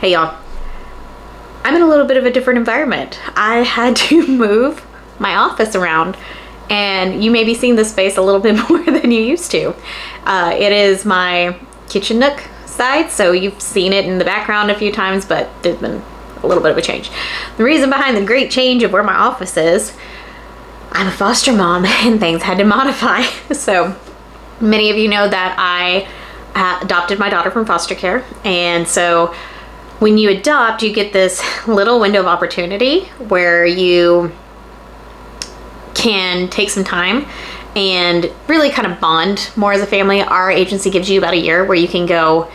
Hey y'all, I'm in a little bit of a different environment. I had to move my office around, and you may be seeing this space a little bit more than you used to. It is my kitchen nook side, so you've seen it in the background a few times, but there's been a little bit of a change. The reason behind the great change of where my office is, I'm a foster mom and things had to modify. So many of you know that I adopted my daughter from foster care, and so when you adopt, you get this little window of opportunity where you can take some time and really kind of bond more as a family. Our agency gives you about a year where you can go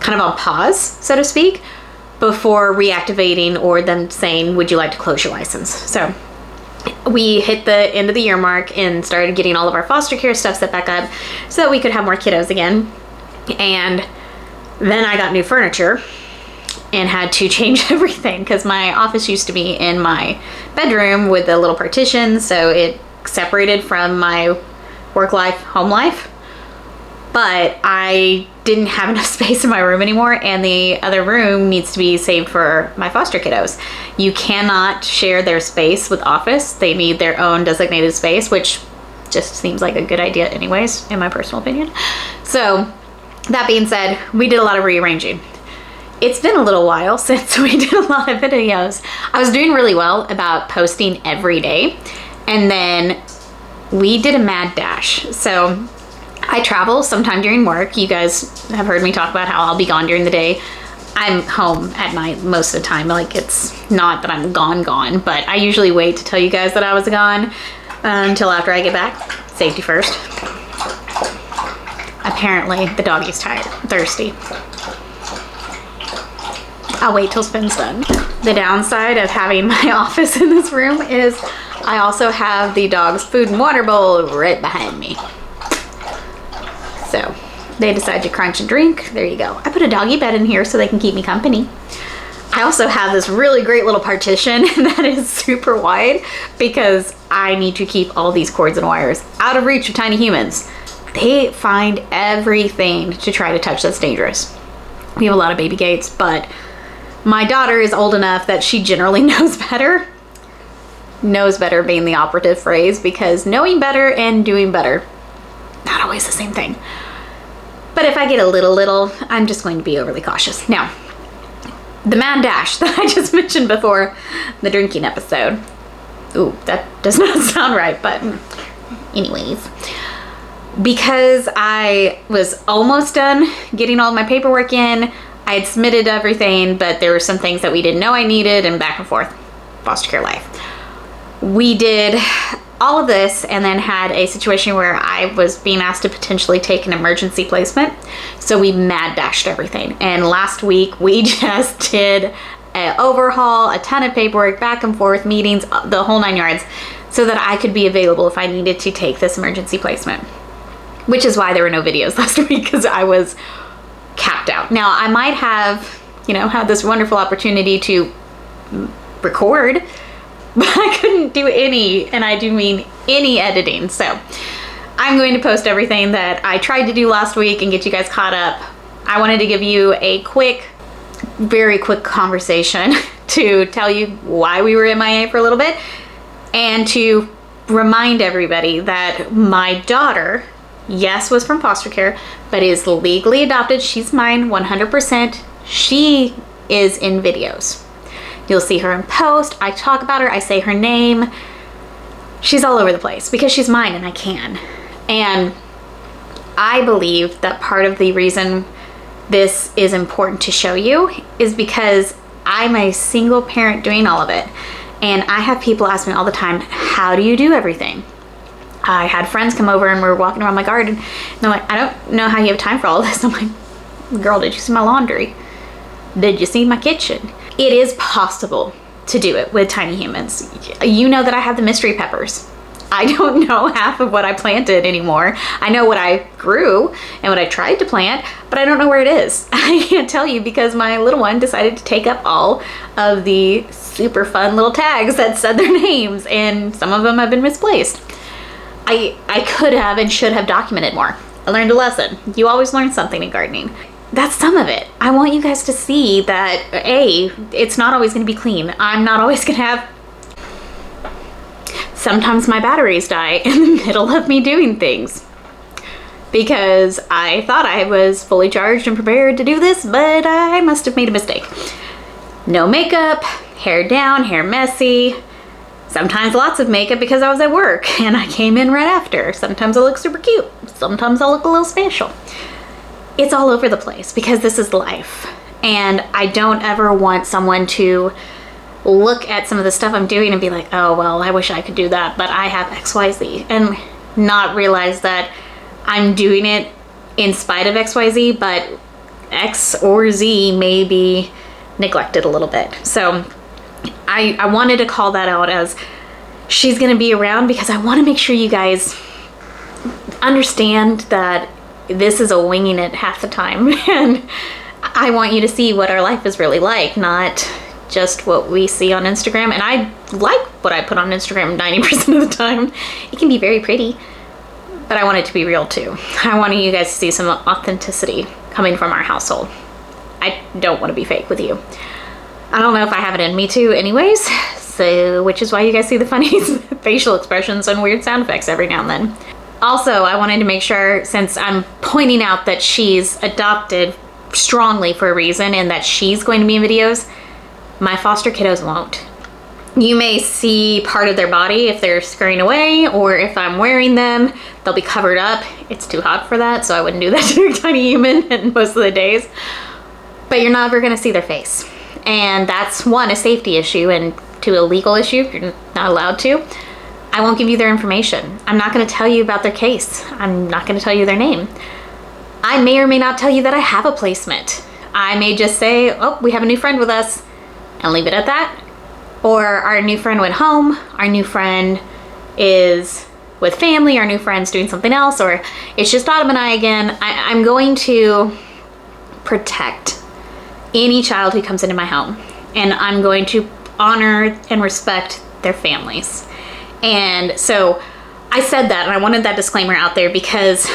kind of on pause, so to speak, before reactivating or them saying, would you like to close your license? So we hit the end of the year mark and started getting all of our foster care stuff set back up so that we could have more kiddos again. And then I got new furniture and had to change everything because my office used to be in my bedroom with a little partition, so it separated from my work life, home life. But I didn't have enough space in my room anymore, and the other room needs to be saved for my foster kiddos. You cannot share their space with office. They need their own designated space, which just seems like a good idea anyways, in my personal opinion. So that being said, we did a lot of rearranging. It's been a little while since we did a lot of videos. I was doing really well about posting every day, and then we did a mad dash. So I travel sometime during work. You guys have heard me talk about how I'll be gone during the day. I'm home at night most of the time. Like, it's not that I'm gone, but I usually wait to tell you guys that I was gone until after I get back. Safety first. Apparently the doggy's tired, thirsty. I'll wait till Spin's done. The downside of having my office in this room is I also have the dog's food and water bowl right behind me. So they decide to crunch and drink. There you go. I put a doggy bed in here so they can keep me company. I also have this really great little partition that is super wide because I need to keep all these cords and wires out of reach of tiny humans. They find everything to try to touch that's dangerous. We have a lot of baby gates, but my daughter is old enough that she generally knows better. Knows better being the operative phrase, because knowing better and doing better, not always the same thing. But if I get a little, I'm just going to be overly cautious. Now, the mad dash that I just mentioned before the drinking episode. Ooh, that does not sound right, but anyways. Because I was almost done getting all my paperwork in, I had submitted everything, but there were some things that we didn't know I needed, and back and forth, foster care life. We did all of this and then had a situation where I was being asked to potentially take an emergency placement. So we mad dashed everything. And last week we just did an overhaul, a ton of paperwork, back and forth, meetings, the whole 9 yards, so that I could be available if I needed to take this emergency placement. Which is why there were no videos last week, because I was capped out. Now I might have, had this wonderful opportunity to record, but I couldn't do any, and I do mean any editing. So I'm going to post everything that I tried to do last week and get you guys caught up. I wanted to give you a very quick conversation to tell you why we were MIA for a little bit, and to remind everybody that my daughter, yes, was from foster care, but is legally adopted. She's mine 100%. She is in videos. You'll see her in post. I talk about her. I say her name. She's all over the place because she's mine and I can. And I believe that part of the reason this is important to show you is because I'm a single parent doing all of it. And I have people ask me all the time, how do you do everything? I had friends come over and we were walking around my garden and they're like, I don't know how you have time for all this. I'm like, girl, did you see my laundry? Did you see my kitchen? It is possible to do it with tiny humans. You know that I have the mystery peppers. I don't know half of what I planted anymore. I know what I grew and what I tried to plant, but I don't know where it is. I can't tell you because my little one decided to take up all of the super fun little tags that said their names, and some of them have been misplaced. I could have and should have documented more. I learned a lesson. You always learn something in gardening. that's some of it. I want you guys to see that, it's not always going to be clean. I'm not always going to have... Sometimes my batteries die in the middle of me doing things, because I thought I was fully charged and prepared to do this, but I must have made a mistake. No makeup, hair down, hair messy. Sometimes lots of makeup because I was at work and I came in right after. Sometimes I look super cute. Sometimes I look a little special. It's all over the place because this is life. And I don't ever want someone to look at some of the stuff I'm doing and be like, oh, well, I wish I could do that, but I have XYZ, and not realize that I'm doing it in spite of XYZ, but X or Z may be neglected a little bit. So I wanted to call that out, as she's going to be around, because I want to make sure you guys understand that this is a winging it half the time. And I want you to see what our life is really like, not just what we see on Instagram. And I like what I put on Instagram 90% of the time. It can be very pretty, but I want it to be real too. I want you guys to see some authenticity coming from our household. I don't want to be fake with you. I don't know if I have it in me to anyways, so which is why you guys see the funny facial expressions and weird sound effects every now and then. Also, I wanted to make sure, since I'm pointing out that she's adopted strongly for a reason and that she's going to be in videos, my foster kiddos won't. You may see part of their body if they're scurrying away, or if I'm wearing them, they'll be covered up. It's too hot for that, so I wouldn't do that to a tiny human in most of the days. But you're never gonna see their face. And that's, one, a safety issue, and two, a legal issue. You're not allowed to. I won't give you their information. I'm not gonna tell you about their case. I'm not gonna tell you their name. I may or may not tell you that I have a placement. I may just say, oh, we have a new friend with us, and leave it at that. Or our new friend went home, our new friend is with family, our new friend's doing something else, or it's just Autumn and I again. I'm going to protect any child who comes into my home, and I'm going to honor and respect their families. And so I said that, and I wanted that disclaimer out there, because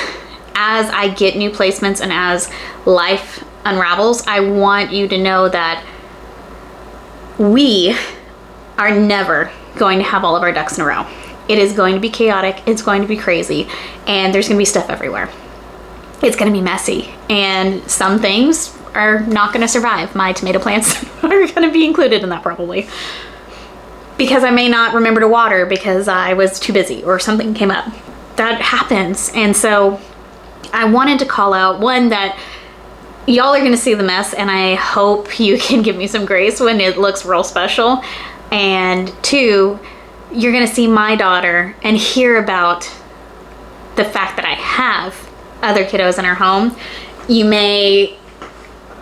as I get new placements and as life unravels, I want you to know that we are never going to have all of our ducks in a row. It is going to be chaotic, it's going to be crazy, and there's gonna be stuff everywhere. It's gonna be messy, and some things are not gonna survive. My tomato plants are gonna be included in that probably, because I may not remember to water because I was too busy or something came up. That happens. And so I wanted to call out, one, that y'all are gonna see the mess, and I hope you can give me some grace when it looks real special. And two, you're gonna see my daughter and hear about the fact that I have other kiddos in our home. You may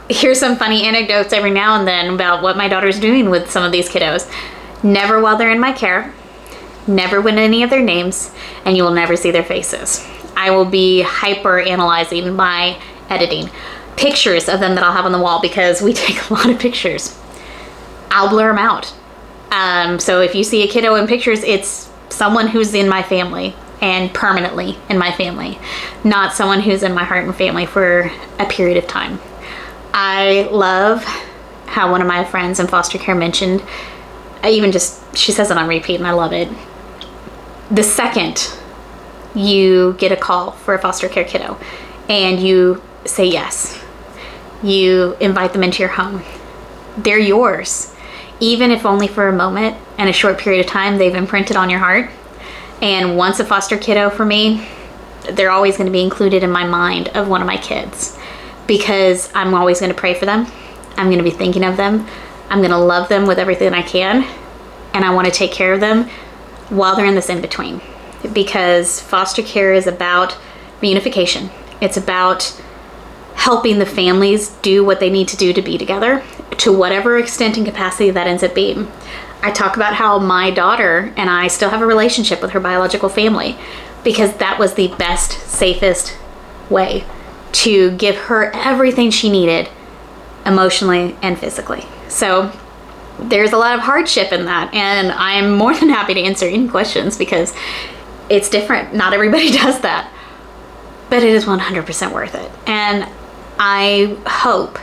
hear some funny anecdotes every now and then about what my daughter's doing with some of these kiddos. Never while they're in my care, never with any of their names, and you will never see their faces. I will be hyper analyzing my editing. Pictures of them that I'll have on the wall, because we take a lot of pictures. I'll blur them out. So if you see a kiddo in pictures, it's someone who's in my family and permanently in my family, not someone who's in my heart and family for a period of time. I love how one of my friends in foster care mentioned, she says it on repeat and I love it. The second you get a call for a foster care kiddo and you say yes, you invite them into your home, they're yours. Even if only for a moment and a short period of time, they've imprinted on your heart. And once a foster kiddo for me, they're always going to be included in my mind of one of my kids, because I'm always going to pray for them. I'm going to be thinking of them. I'm going to love them with everything I can. And I want to take care of them while they're in this in-between, because foster care is about reunification. It's about helping the families do what they need to do to be together, to whatever extent and capacity that ends up being. I talk about how my daughter and I still have a relationship with her biological family, because that was the best, safest way to give her everything she needed emotionally and physically. So there's a lot of hardship in that, and I'm more than happy to answer any questions, because it's different. Not everybody does that, but it is 100% worth it. And I hope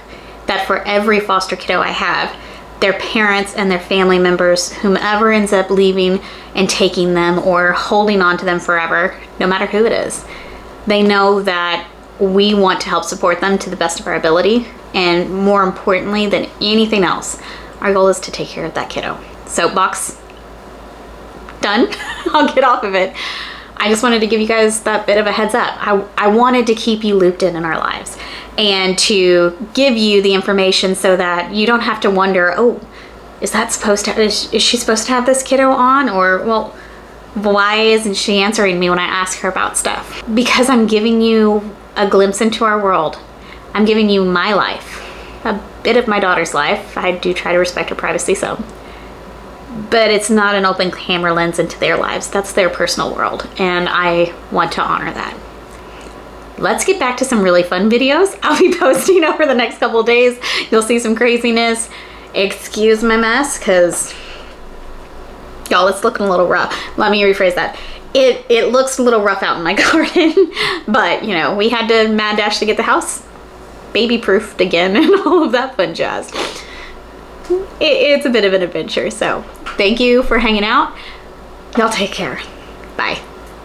that for every foster kiddo I have, their parents and their family members, whomever ends up leaving and taking them or holding on to them forever, no matter who it is, they know that we want to help support them to the best of our ability. And more importantly than anything else, our goal is to take care of that kiddo. Soapbox done. I'll get off of it. I just wanted to give you guys that bit of a heads up. I wanted to keep you looped in our lives and to give you the information so that you don't have to wonder, oh, is she supposed to have this kiddo on? Or, well, why isn't she answering me when I ask her about stuff? Because I'm giving you a glimpse into our world. I'm giving you my life, a bit of my daughter's life. I do try to respect her privacy, so. But it's not an open camera lens into their lives. That's their personal world, and I want to honor that. Let's get back to some really fun videos I'll be posting over the next couple of days. You'll see some craziness. Excuse my mess, because y'all, it's looking a little rough. Let me rephrase that. It looks a little rough out in my garden, but you know, we had to mad dash to get the house baby-proofed again and all of that fun jazz. It's a bit of an adventure, so thank you for hanging out. Y'all take care. Bye.